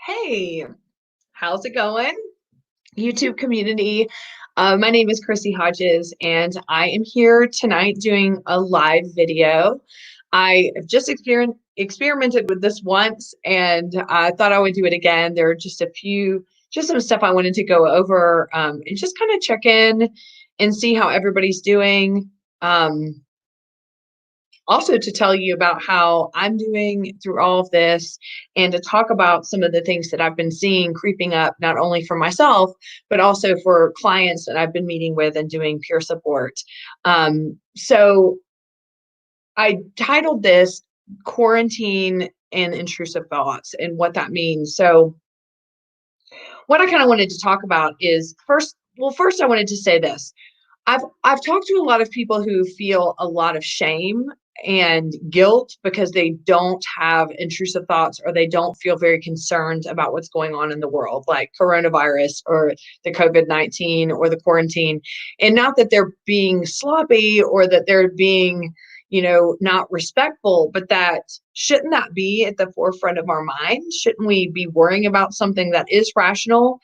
Hey, how's it going? YouTube community. My name is Chrissy Hodges, and I am here tonight doing a live video. I have just experimented with this once, and I thought I would do it again. There are just some stuff I wanted to go over, and just kind of check in and see how everybody's doing. Um, Also to tell you about how I'm doing through all of this and to talk about some of the things that I've been seeing creeping up, not only for myself, but also for clients that I've been meeting with and doing peer support. So I titled this Quarantine and Intrusive Thoughts and what that means. So what I kind of wanted to talk about is first I wanted to say this. I've talked to a lot of people who feel a lot of shame and guilt because they don't have intrusive thoughts or they don't feel very concerned about what's going on in the world, like coronavirus or the COVID-19 or the quarantine. And not that they're being sloppy or that they're being, not respectful, but that shouldn't that be at the forefront of our mind? Shouldn't we be worrying about something that is rational?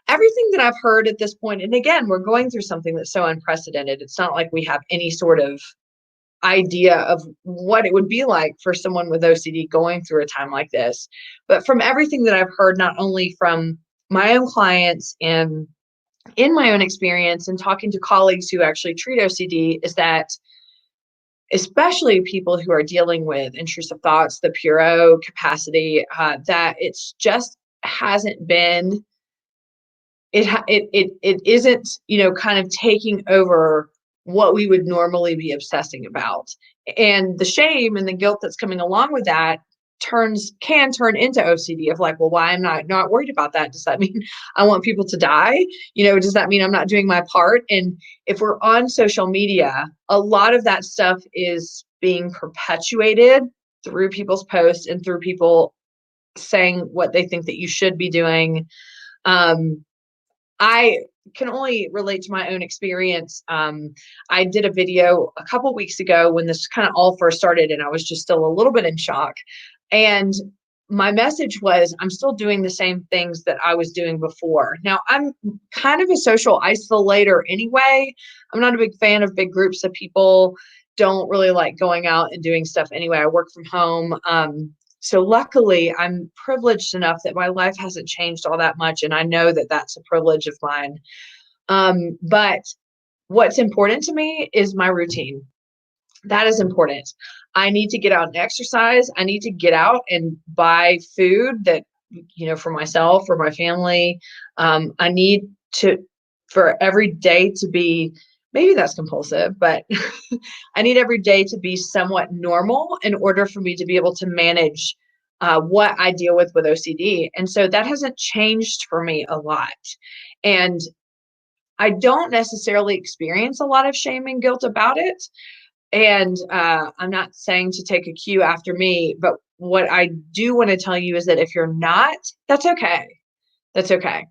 Everything that I've heard at this point, and again, we're going through something that's so unprecedented. It's not like we have any sort of idea of what it would be like for someone with OCD going through a time like this. But from everything that I've heard, not only from my own clients and in my own experience and talking to colleagues who actually treat OCD, is that especially people who are dealing with intrusive thoughts, the Puro capacity, that it's just hasn't been it isn't, kind of taking over what we would normally be obsessing about. And the shame and the guilt that's coming along with that can turn into OCD of like, well, why am I not worried about that? Does that mean I want people to die? Does that mean I'm not doing my part? And if we're on social media, a lot of that stuff is being perpetuated through people's posts and through people saying what they think that you should be doing. I can only relate to my own experience. I did a video a couple weeks ago when this kind of all first started, and I was just still a little bit in shock. And my message was, I'm still doing the same things that I was doing before. Now, I'm kind of a social isolator anyway. I'm not a big fan of big groups of people. Don't really like going out and doing stuff anyway. I work from home. So luckily, I'm privileged enough that my life hasn't changed all that much, and I know that that's a privilege of mine. But what's important to me is my routine. That is important. I need to get out and exercise. I need to get out and buy food that, for myself, for my family. I need for every day to be, maybe that's compulsive, but I need every day to be somewhat normal in order for me to be able to manage what I deal with OCD. And so that hasn't changed for me a lot. And I don't necessarily experience a lot of shame and guilt about it. And I'm not saying to take a cue after me, but what I do want to tell you is that if you're not, that's okay. That's okay.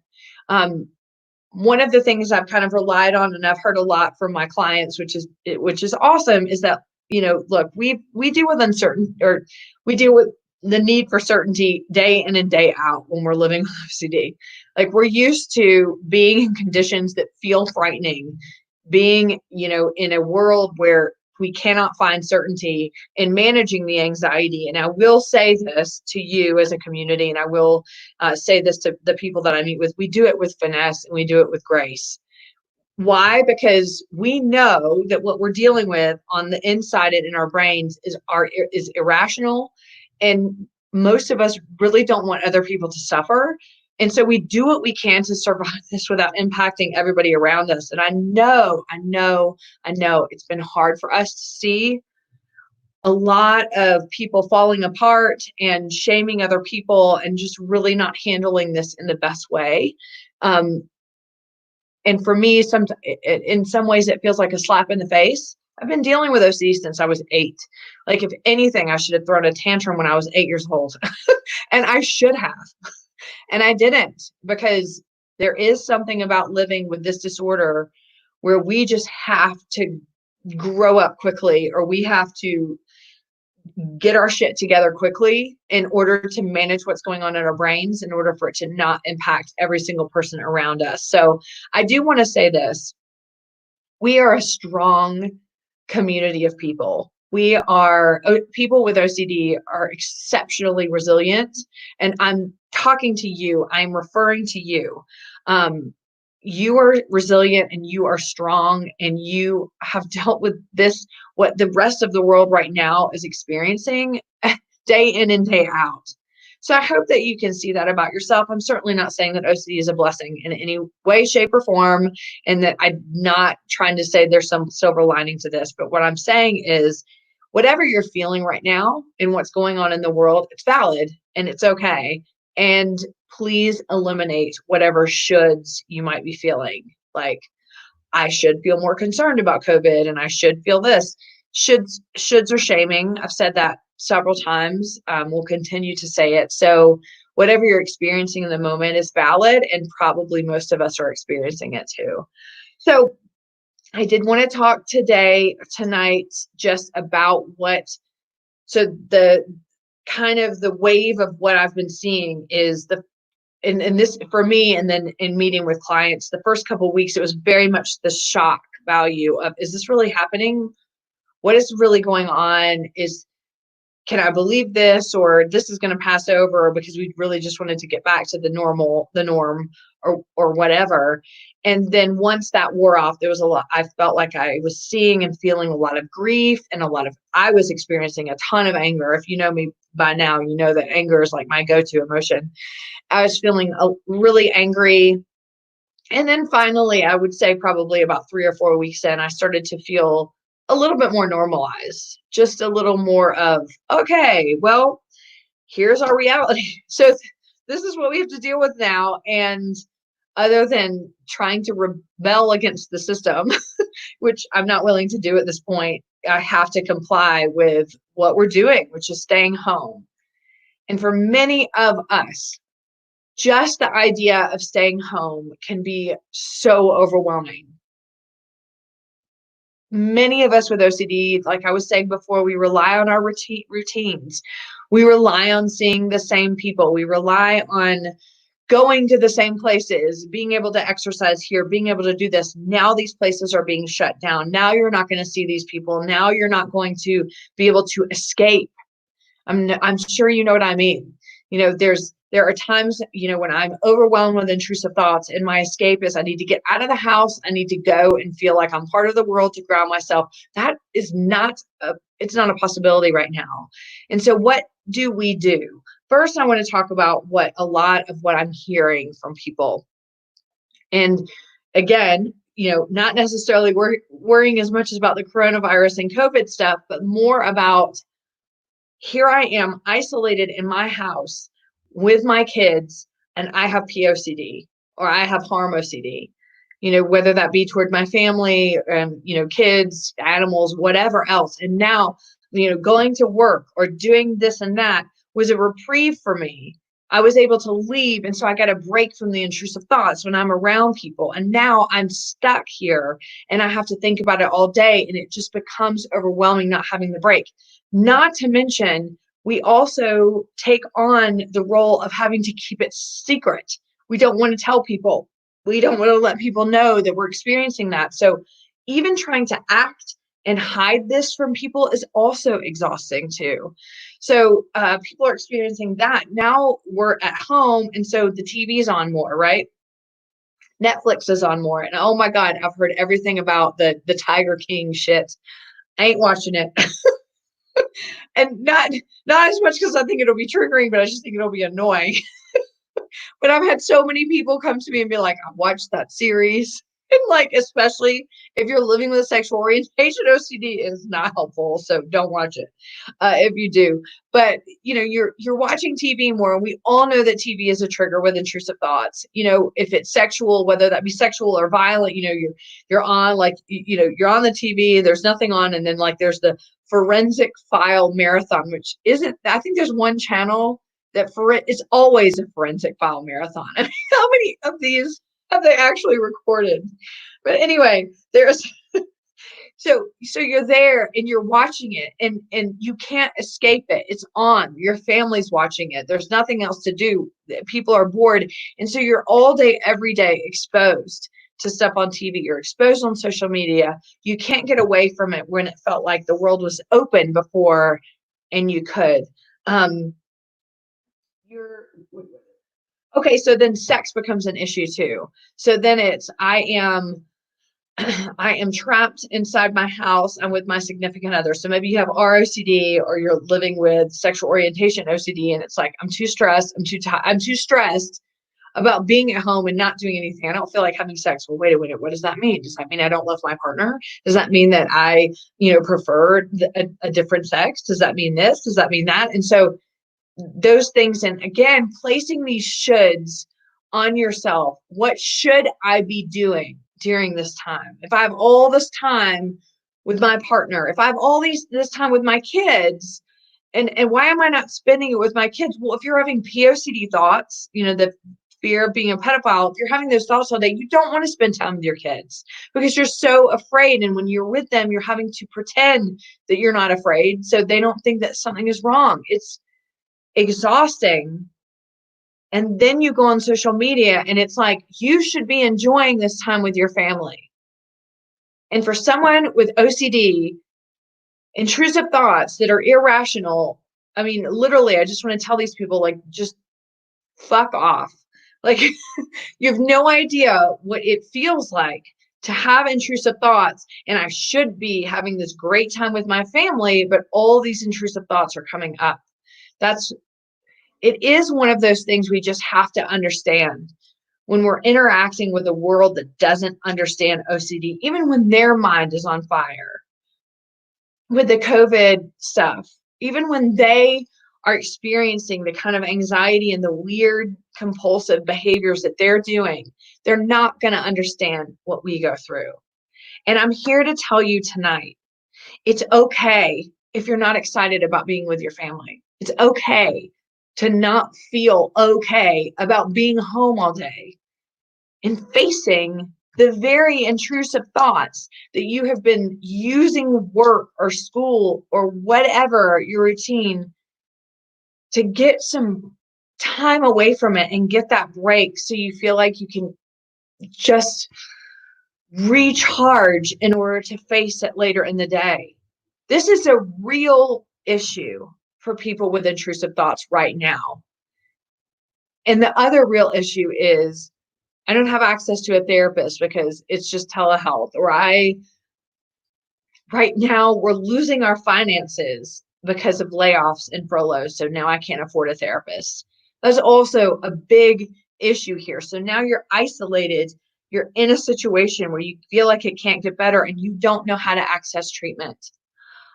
One of the things I've kind of relied on, and I've heard a lot from my clients, which is awesome, is that, look, we deal with we deal with the need for certainty day in and day out when we're living with OCD. Like, we're used to being in conditions that feel frightening, being, in a world where we cannot find certainty, in managing the anxiety. And I will say this to you as a community, and I will say this to the people that I meet with: we do it with finesse and we do it with grace. Why? Because we know that what we're dealing with on the inside and in our brains is irrational, and most of us really don't want other people to suffer. And so we do what we can to survive this without impacting everybody around us. And I know it's been hard for us to see a lot of people falling apart and shaming other people and just really not handling this in the best way. And for me, in some ways, it feels like a slap in the face. I've been dealing with OCD since I was 8. Like, if anything, I should have thrown a tantrum when I was 8 years old. And I should have. And I didn't, because there is something about living with this disorder where we just have to grow up quickly, or we have to get our shit together quickly in order to manage what's going on in our brains, in order for it to not impact every single person around us. So I do want to say this. We are a strong community of people. We are people with OCD are exceptionally resilient. And I'm talking to you, I'm referring to you. You are resilient and you are strong and you have dealt with this, what the rest of the world right now is experiencing day in and day out. So I hope that you can see that about yourself. I'm certainly not saying that OCD is a blessing in any way, shape, or form, and that I'm not trying to say there's some silver lining to this. But what I'm saying is, whatever you're feeling right now and what's going on in the world, it's valid and it's okay. And please eliminate whatever shoulds you might be feeling. Like, I should feel more concerned about COVID and I should feel this. Shoulds are shaming. I've said that several times. We'll continue to say it. So whatever you're experiencing in the moment is valid, and probably most of us are experiencing it too. So I did want to talk tonight, just about the kind of the wave of what I've been seeing is and this for me, and then in meeting with clients, the first couple of weeks, it was very much the shock value of, is this really happening? What is really going on? Can I believe this, or this is going to pass over, because we really just wanted to get back to the norm, or whatever. And then once that wore off, there was a lot, I felt like I was seeing and feeling a lot of grief, and I was experiencing a ton of anger. If you know me by now, you know that anger is like my go-to emotion. I was feeling really angry. And then finally, I would say probably about 3 or 4 weeks in, I started to feel a little bit more normalized, just a little more of, okay, well, here's our reality. So this is what we have to deal with now. And other than trying to rebel against the system, which I'm not willing to do at this point, I have to comply with what we're doing, which is staying home. And for many of us, just the idea of staying home can be so overwhelming. Many of us with OCD, like I was saying before, we rely on our routines. We rely on seeing the same people. We rely on going to the same places, being able to exercise here, being able to do this. Now these places are being shut down. Now you're not going to see these people. Now you're not going to be able to escape. I'm sure you know what I mean. There are times, when I'm overwhelmed with intrusive thoughts, and my escape is I need to get out of the house. I need to go and feel like I'm part of the world, to ground myself. That is it's not a possibility right now. And so what do we do? First, I want to talk about a lot of what I'm hearing from people. And again, not necessarily worrying as much about the coronavirus and COVID stuff, but more about, here I am isolated in my house with my kids, and I have POCD, or I have harm OCD, whether that be toward my family and, kids, animals, whatever else. And now, going to work or doing this and that was a reprieve for me. I was able to leave. And so I got a break from the intrusive thoughts when I'm around people. And now I'm stuck here and I have to think about it all day. And it just becomes overwhelming not having the break. Not to mention, we also take on the role of having to keep it secret. We don't want to tell people. We don't want to let people know that we're experiencing that. So even trying to act and hide this from people is also exhausting too. So people are experiencing that. Now we're at home, and so the TV is on more, right? Netflix is on more. And oh my God, I've heard everything about the Tiger King shit. I ain't watching it. And not as much because I think it'll be triggering, but I just think it'll be annoying. But I've had so many people come to me and be like, I watched that series. And like, especially if you're living with a sexual orientation, OCD is not helpful. So don't watch it if you do. But you're watching TV more, and we all know that TV is a trigger with intrusive thoughts. If it's sexual, whether that be sexual or violent, you're on you're on the TV. There's nothing on, and then like there's the forensic file marathon, which isn't. I think there's one channel that it's always a forensic file marathon. I mean, how many of these have they actually recorded? But anyway, there's So you're there and you're watching it, and you can't escape it. It's on. Your family's watching it. There's nothing else to do. People are bored. And so you're all day, every day exposed to stuff on TV. You're exposed on social media. You can't get away from it when it felt like the world was open before and you could. Um, you're okay, so then sex becomes an issue too. So then it's I am trapped inside my house. I'm with my significant other. So maybe you have ROCD or you're living with sexual orientation OCD, and it's like, I'm too stressed. I'm too stressed about being at home and not doing anything. I don't feel like having sex. Well, wait a minute. What does that mean? Does that mean I don't love my partner? Does that mean that I, prefer a different sex? Does that mean this? Does that mean that? And so those things, and again, placing these shoulds on yourself. What should I be doing during this time? If I have all this time with my partner, if I have this time with my kids, and why am I not spending it with my kids? Well, if you're having POCD thoughts, the fear of being a pedophile, if you're having those thoughts all day, you don't want to spend time with your kids because you're so afraid. And when you're with them, you're having to pretend that you're not afraid so they don't think that something is wrong. It's exhausting. And then you go on social media and it's like, you should be enjoying this time with your family. And for someone with OCD, intrusive thoughts that are irrational, I mean, literally, I just want to tell these people, like, just fuck off. Like, you have no idea what it feels like to have intrusive thoughts. And I should be having this great time with my family, but all these intrusive thoughts are coming up. It is one of those things we just have to understand when we're interacting with a world that doesn't understand OCD, even when their mind is on fire with the COVID stuff, even when they are experiencing the kind of anxiety and the weird compulsive behaviors that they're doing, they're not going to understand what we go through. And I'm here to tell you tonight, it's okay if you're not excited about being with your family. It's okay to not feel okay about being home all day and facing the very intrusive thoughts that you have been using work or school or whatever your routine to get some time away from it and get that break so you feel like you can just recharge in order to face it later in the day. This is a real issue for people with intrusive thoughts right now. And the other real issue is I don't have access to a therapist because it's just telehealth, or right now we're losing our finances because of layoffs and furloughs. So now I can't afford a therapist. That's also a big issue here. So now you're isolated. You're in a situation where you feel like it can't get better and you don't know how to access treatment.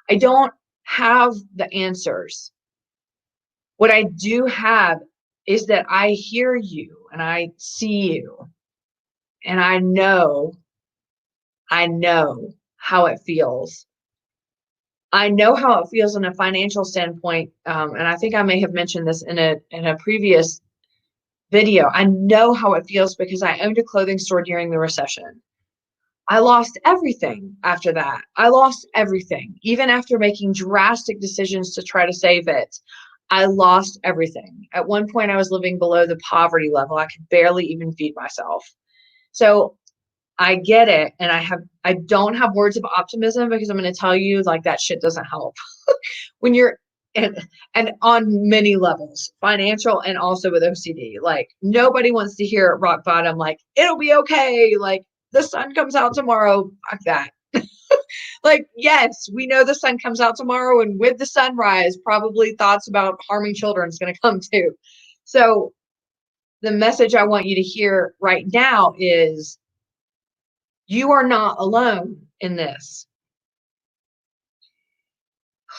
I don't have the answers. What I do have is that I hear you and I see you and I know how it feels. I know how it feels in a financial standpoint. And I think I may have mentioned this in a previous video. I know how it feels because I owned a clothing store during the recession. I lost everything after that. I lost everything. Even after making drastic decisions to try to save it, I lost everything. At one point, I was living below the poverty level. I could barely even feed myself. So I get it. And I don't have words of optimism because I'm going to tell you, like, that shit doesn't help when you're, and on many levels, financial and also with OCD. Like, nobody wants to hear at rock bottom, like, it'll be okay. Like, the sun comes out tomorrow. Fuck that. Like, yes, we know the sun comes out tomorrow, and with the sunrise, probably thoughts about harming children is going to come too. So the message I want you to hear right now is you are not alone in this.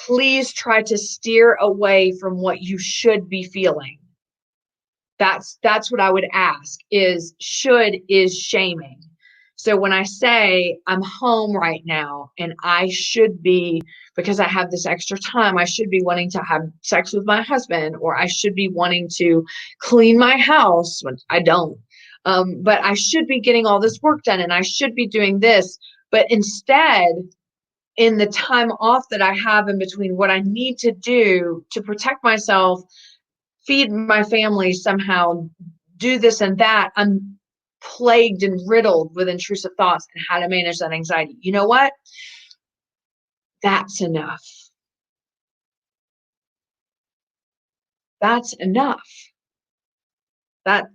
Please try to steer away from what you should be feeling. That's what I would ask is shaming. So when I say I'm home right now and I should be, because I have this extra time, I should be wanting to have sex with my husband, or I should be wanting to clean my house when I don't. But I should be getting all this work done and I should be doing this. But instead, in the time off that I have in between what I need to do to protect myself, feed my family somehow, do this and that, I'm plagued and riddled with intrusive thoughts and how to manage that anxiety. You know what? That's enough. That's enough. That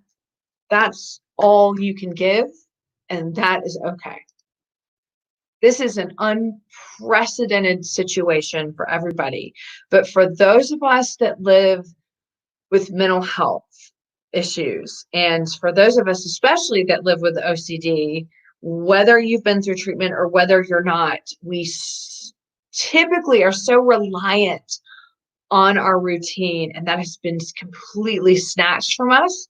that's all you can give, and that is okay. This is an unprecedented situation for everybody. But for those of us that live with mental health issues, and for those of us especially that live with OCD, whether you've been through treatment or whether you're not, we typically are so reliant on our routine, and that has been completely snatched from us,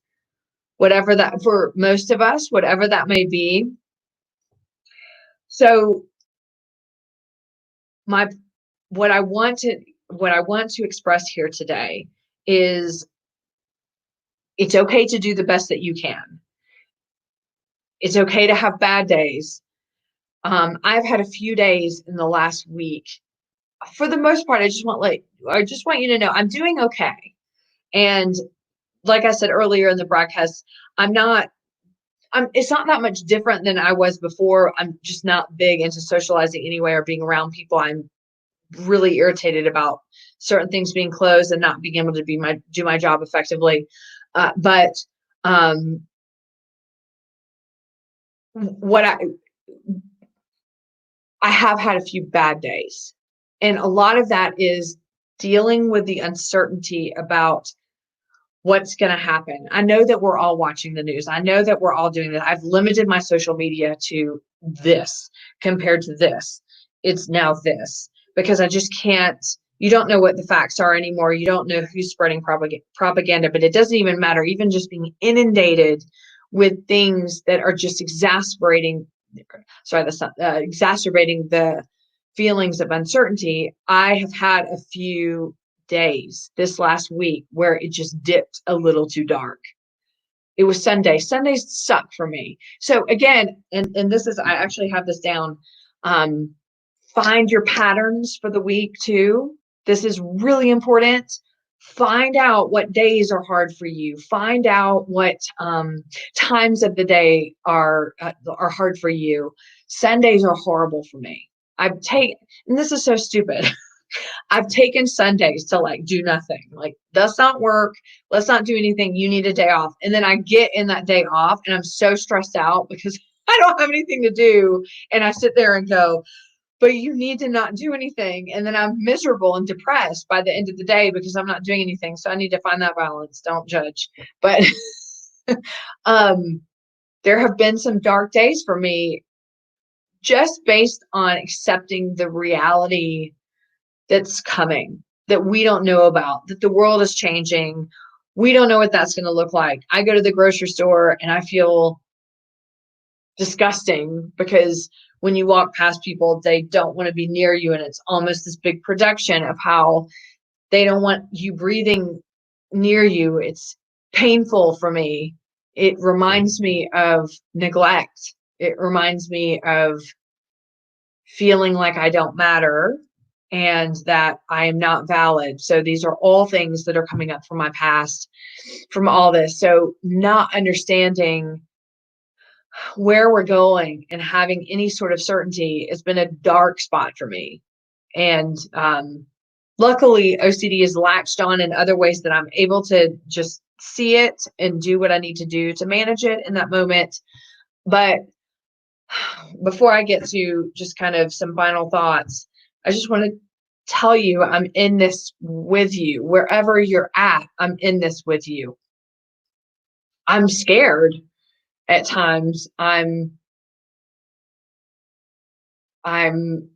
whatever that, for most of us, whatever that may be. So my what I want to express here today is it's okay to do the best that you can. It's okay to have bad days. I've had a few days in the last week. For the most part, I just want you to know I'm doing okay. And like I said earlier in the broadcast, it's not that much different than I was before. I'm just not big into socializing anyway or being around people. I'm really irritated about certain things being closed and not being able to do my job effectively. But what I have had a few bad days, and a lot of that is dealing with the uncertainty about what's going to happen. I know that we're all watching the news. I know that we're all doing that. I've limited my social media to this compared to this. It's now this, because I just can't, you don't know what the facts are anymore. You don't know who's spreading propaganda, but it doesn't even matter. Even just being inundated with things that are just exacerbating the feelings of uncertainty. I have had a few days this last week where it just dipped a little too dark. It was Sunday. Sundays suck for me. So again, and this is, I actually have this down. Find your patterns for the week too. This is really important. Find out what days are hard for you. Find out what times of the day are hard for you. Sundays are horrible for me. And this is so stupid. I've taken Sundays to like do nothing. Like, let's not work. Let's not do anything. You need a day off. And then I get in that day off and I'm so stressed out because I don't have anything to do. And I sit there and go, but you need to not do anything. And then I'm miserable and depressed by the end of the day because I'm not doing anything. So I need to find that balance. Don't judge. But there have been some dark days for me just based on accepting the reality that's coming, that we don't know about, that the world is changing. We don't know what that's going to look like. I go to the grocery store and I feel disgusting because when you walk past people, they don't want to be near you. And it's almost this big production of how they don't want you breathing near you. It's painful for me. It reminds me of neglect. It reminds me of feeling like I don't matter and that I am not valid. So these are all things that are coming up from my past, from all this. So not understanding where we're going and having any sort of certainty has been a dark spot for me. And luckily, OCD is latched on in other ways that I'm able to just see it and do what I need to do to manage it in that moment. But before I get to just kind of some final thoughts, I just want to tell you I'm in this with you. Wherever you're at, I'm in this with you. I'm scared at times. I'm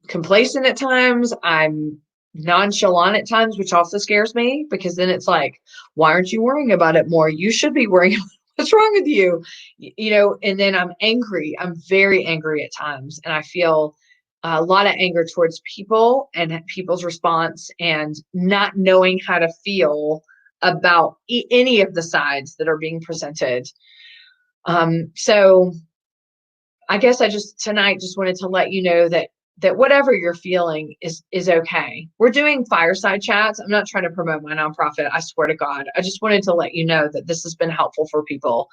complacent at times. I'm nonchalant at times, which also scares me because then it's like, why aren't you worrying about it more? You should be worrying about what's wrong with you, and then I'm angry. I'm very angry at times. And I feel a lot of anger towards people and people's response and not knowing how to feel about any of the sides that are being presented. So I guess I tonight just wanted to let you know that that whatever you're feeling is okay. We're doing fireside chats. I'm not trying to promote my nonprofit. I swear to God. I just wanted to let you know that this has been helpful for people.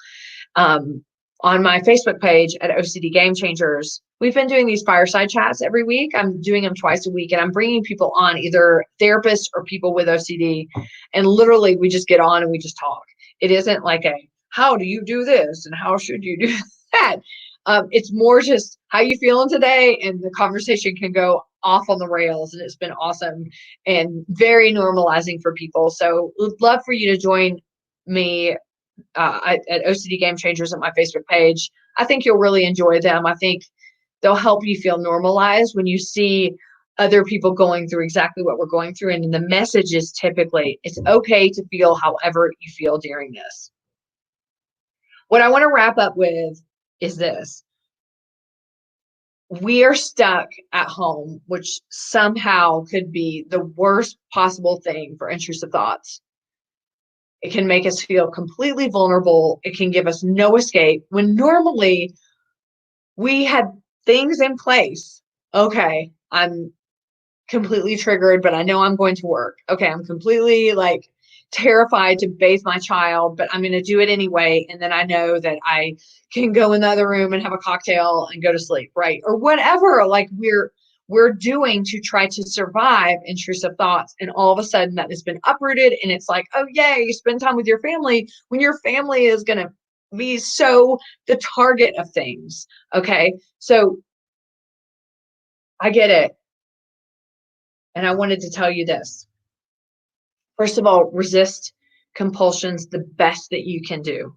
On my Facebook page at OCD Game Changers, we've been doing these fireside chats every week. I'm doing them twice a week, and I'm bringing people on, either therapists or people with OCD. And literally, we just get on and we just talk. It isn't like a, how do you do this? And how should you do that? It's more just, how you feeling today? And the conversation can go off on the rails, and it's been awesome and very normalizing for people. So would love for you to join me at OCD Game Changers at my Facebook page. I think you'll really enjoy them. I think they'll help you feel normalized when you see other people going through exactly what we're going through. And the message is typically, it's okay to feel however you feel during this. What I want to wrap up with is this. We are stuck at home, which somehow could be the worst possible thing for intrusive thoughts. It can make us feel completely vulnerable. It can give us no escape when normally we had things in place. Okay, I'm completely triggered, but I know I'm going to work. Okay, I'm completely like terrified to bathe my child, but I'm going to do it anyway. And then I know that I can go in the other room and have a cocktail and go to sleep, right? Or whatever, like we're doing to try to survive intrusive thoughts. And all of a sudden that has been uprooted. And it's like, oh, yay, you spend time with your family when your family is going to be so the target of things. Okay. So I get it. And I wanted to tell you this. First of all, resist compulsions the best that you can do.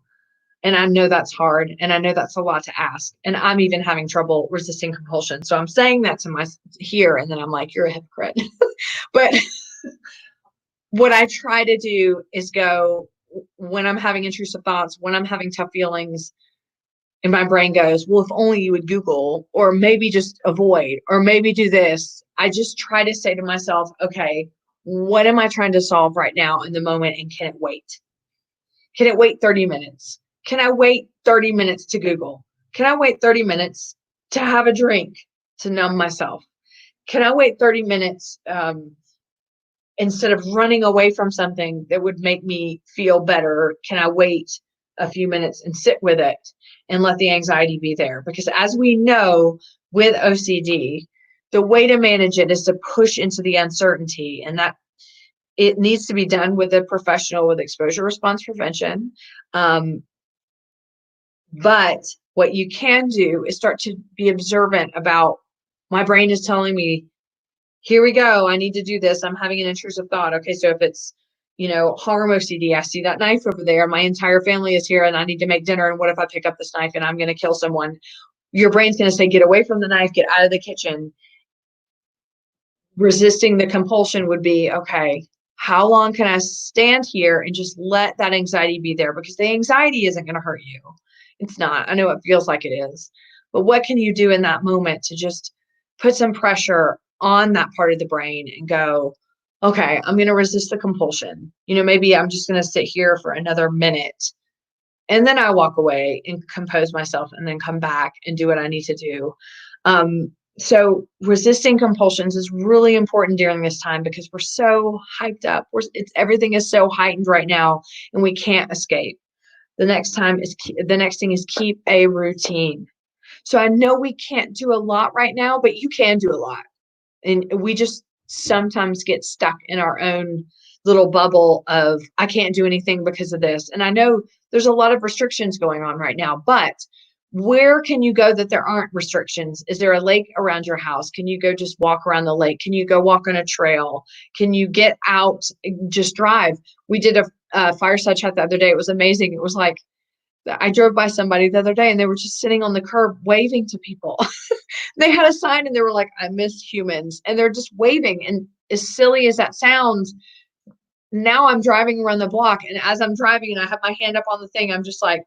And I know that's hard. And I know that's a lot to ask. And I'm even having trouble resisting compulsion. So I'm saying that to my here. And then I'm like, you're a hypocrite. But what I try to do is go, when I'm having intrusive thoughts, when I'm having tough feelings, and my brain goes, well, if only you would Google, or maybe just avoid, or maybe do this. I just try to say to myself, okay, what am I trying to solve right now in the moment? And can it wait? Can it wait 30 minutes? Can I wait 30 minutes to Google? Can I wait 30 minutes to have a drink to numb myself? Can I wait 30 minutes instead of running away from something that would make me feel better? Can I wait a few minutes and sit with it and let the anxiety be there? Because as we know with OCD, the way to manage it is to push into the uncertainty, and that it needs to be done with a professional with exposure response prevention. But what you can do is start to be observant about, my brain is telling me, here we go, I need to do this. I'm having an intrusive thought. Okay, so if it's, harm OCD, I see that knife over there. My entire family is here and I need to make dinner. And what if I pick up this knife and I'm going to kill someone? Your brain's going to say, get away from the knife, get out of the kitchen. Resisting the compulsion would be, okay, how long can I stand here and just let that anxiety be there? Because the anxiety isn't going to hurt you. It's not. I know it feels like it is. But what can you do in that moment to just put some pressure on that part of the brain and go, okay, I'm going to resist the compulsion. Maybe I'm just going to sit here for another minute. And then I walk away and compose myself and then come back and do what I need to do. So resisting compulsions is really important during this time because we're so hyped up. Everything is so heightened right now and we can't escape. The next thing is keep a routine. So I know we can't do a lot right now, but you can do a lot. And we just sometimes get stuck in our own little bubble of, I can't do anything because of this. And I know there's a lot of restrictions going on right now, but where can you go that there aren't restrictions? Is there a lake around your house? Can you go just walk around the lake? Can you go walk on a trail? Can you get out, just drive? We did a fireside chat the other day. It was amazing. It was like, I drove by somebody the other day and they were just sitting on the curb waving to people. They had a sign and they were like, I miss humans. And they're just waving. And as silly as that sounds, now I'm driving around the block. And as I'm driving and I have my hand up on the thing, I'm just like,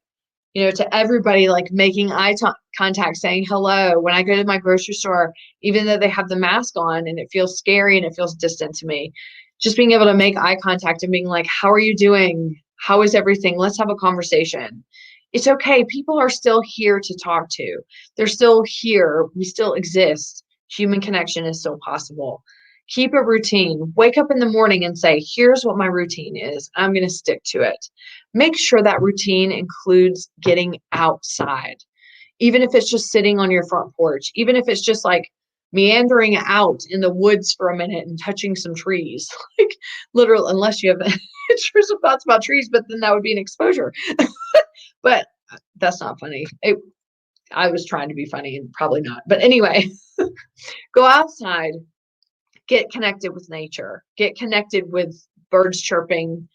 to everybody, like making eye contact, saying hello. When I go to my grocery store, even though they have the mask on and it feels scary and it feels distant to me, just being able to make eye contact and being like, how are you doing? How is everything? Let's have a conversation. It's okay. People are still here to talk to. They're still here. We still exist. Human connection is still possible. Keep a routine. Wake up in the morning and say, here's what my routine is. I'm going to stick to it. Make sure that routine includes getting outside, even if it's just sitting on your front porch, even if it's just like meandering out in the woods for a minute and touching some trees, like literal, unless you have intrusive thoughts about trees, but then that would be an exposure. But that's not funny. I was trying to be funny and probably not. But anyway, go outside, get connected with nature, get connected with birds chirping.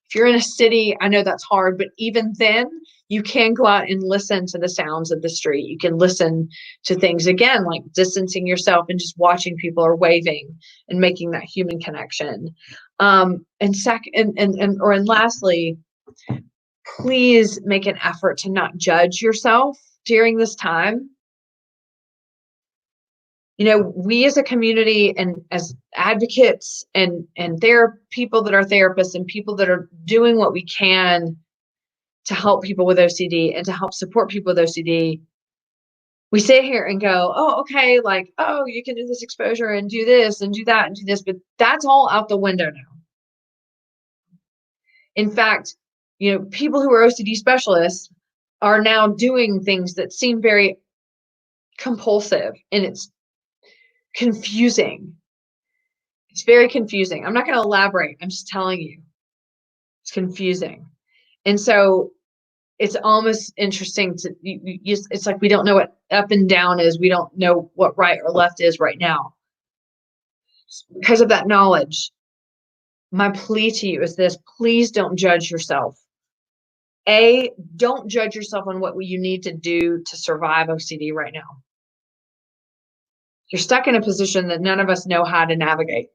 If you're in a city, I know that's hard, but even then, you can go out and listen to the sounds of the street. You can listen to things again, like distancing yourself and just watching people or waving and making that human connection. And lastly, please make an effort to not judge yourself during this time. You know, we as a community and as advocates and people that are therapists and people that are doing what we can to help people with OCD and to help support people with OCD, we sit here and go, oh, okay, like, oh, you can do this exposure and do this and do that and do this, but that's all out the window now. In fact, you know, people who are OCD specialists are now doing things that seem very compulsive, and it's confusing. It's very confusing. I'm not going to elaborate. I'm just telling you, it's confusing. And so it's almost interesting to, it's like we don't know what up and down is. We don't know what right or left is right now. Because of that knowledge, my plea to you is this: please don't judge yourself. Don't judge yourself on what you need to do to survive OCD right now. You're stuck in a position that none of us know how to navigate.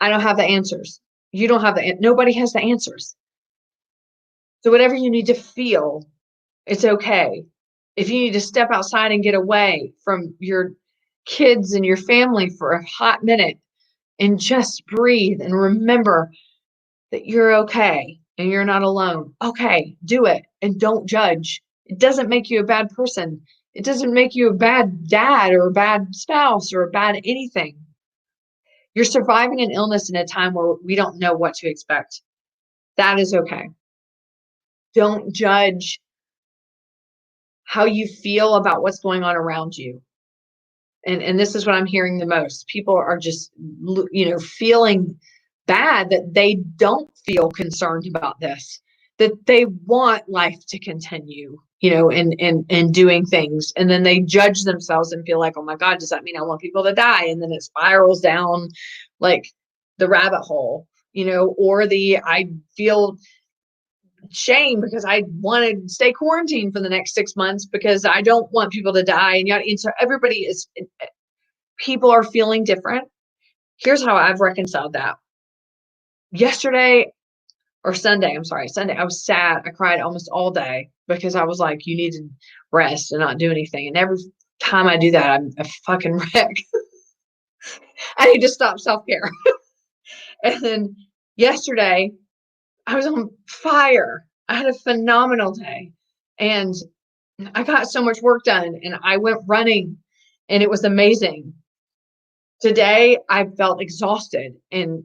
I don't have the answers. You don't have nobody has the answers. So whatever you need to feel, it's okay. If you need to step outside and get away from your kids and your family for a hot minute and just breathe and remember that you're okay and you're not alone. Okay, do it and don't judge. It doesn't make you a bad person. It doesn't make you a bad dad or a bad spouse or a bad anything. You're surviving an illness in a time where we don't know what to expect. That is okay. Don't judge how you feel about what's going on around you. And this is what I'm hearing the most. People are just, you know, feeling bad that they don't feel concerned about this, that they want life to continue, you know, and doing things. And then they judge themselves and feel like, oh my God, does that mean I want people to die? And then it spirals down like the rabbit hole, you know, or I feel shame because I want to stay quarantined for the next 6 months because I don't want people to die. And so people are feeling different. Here's how I've reconciled that. Sunday, I was sad. I cried almost all day because I was like, you need to rest and not do anything. And every time I do that, I'm a fucking wreck. I need to stop self-care. And then yesterday, I was on fire. I had a phenomenal day and I got so much work done and I went running and it was amazing. Today, I felt exhausted and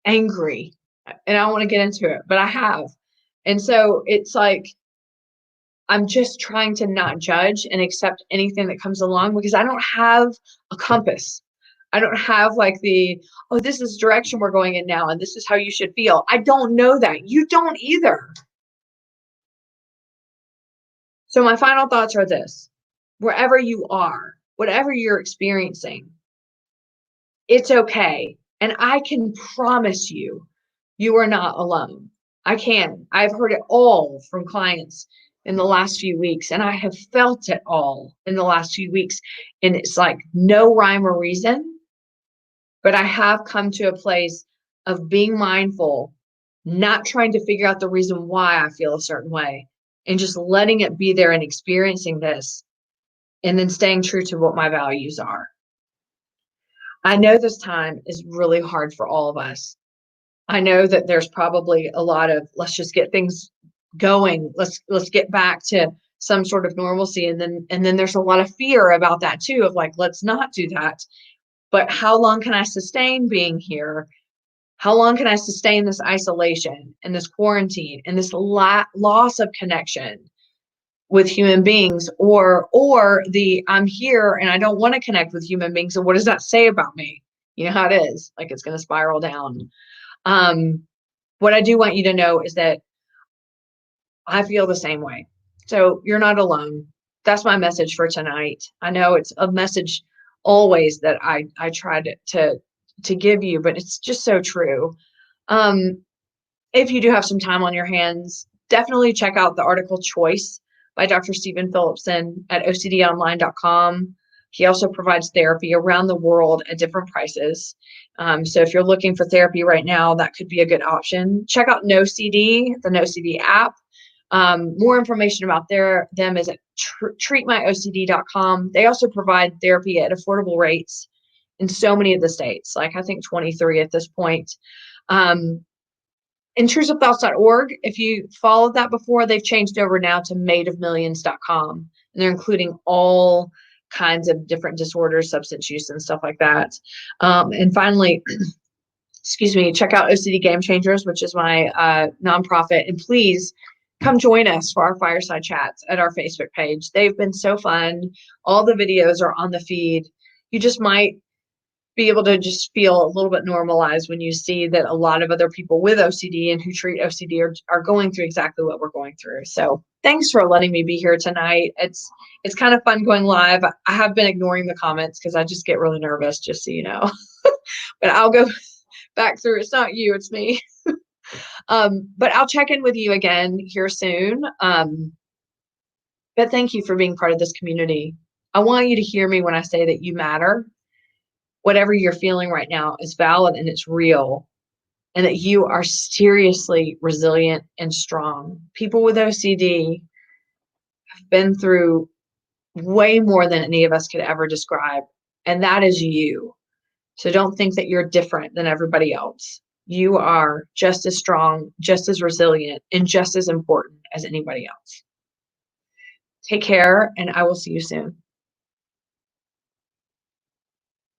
angry, and I don't want to get into it, but I have. And so it's like, I'm just trying to not judge and accept anything that comes along because I don't have a compass. I don't have like this is the direction we're going in now, and this is how you should feel. I don't know that. You don't either. So my final thoughts are this: wherever you are, whatever you're experiencing, it's okay. And I can promise you, you are not alone. I can. I've heard it all from clients in the last few weeks, and I have felt it all in the last few weeks. And it's like no rhyme or reason, but I have come to a place of being mindful, not trying to figure out the reason why I feel a certain way, and just letting it be there and experiencing this, and then staying true to what my values are. I know this time is really hard for all of us. I know that there's probably a lot of, let's just get things going. Let's get back to some sort of normalcy. And then there's a lot of fear about that too, of like, let's not do that. But how long can I sustain being here? How long can I sustain this isolation and this quarantine and this loss of connection with human beings, or the I'm here and I don't want to connect with human beings, so what does that say about me? You know how it is, like it's going to spiral down. What I do want you to know is that I feel the same way. So you're not alone. That's my message for tonight. I know it's a message always that I try to give you, but it's just so true. Um, if you do have some time on your hands, definitely check out the article Choice by Dr. Stephen Phillipson at ocdonline.com. He also provides therapy around the world at different prices. So if you're looking for therapy right now, that could be a good option. Check out NoCD, the NoCD app. More information about them is at treatmyocd.com. They also provide therapy at affordable rates in so many of the states, like I think 23 at this point. Intrusivethoughts.org, if you followed that before, they've changed over now to madeofmillions.com, and they're including all kinds of different disorders, substance use, and stuff like that. And finally, excuse me, check out OCD Game Changers, which is my nonprofit, and please come join us for our fireside chats at our Facebook page. They've been so fun. All the videos are on the feed. You just might be able to just feel a little bit normalized when you see that a lot of other people with OCD and who treat OCD are going through exactly what we're going through. So thanks for letting me be here tonight. It's kind of fun going live. I have been ignoring the comments because I just get really nervous, just so you know. But I'll go back through. It's not you, it's me. But I'll check in with you again here soon. But thank you for being part of this community. I want you to hear me when I say that you matter. Whatever you're feeling right now is valid and it's real, and that you are seriously resilient and strong. People with OCD have been through way more than any of us could ever describe, and that is you. So don't think that you're different than everybody else. You are just as strong, just as resilient, and just as important as anybody else. Take care, and I will see you soon.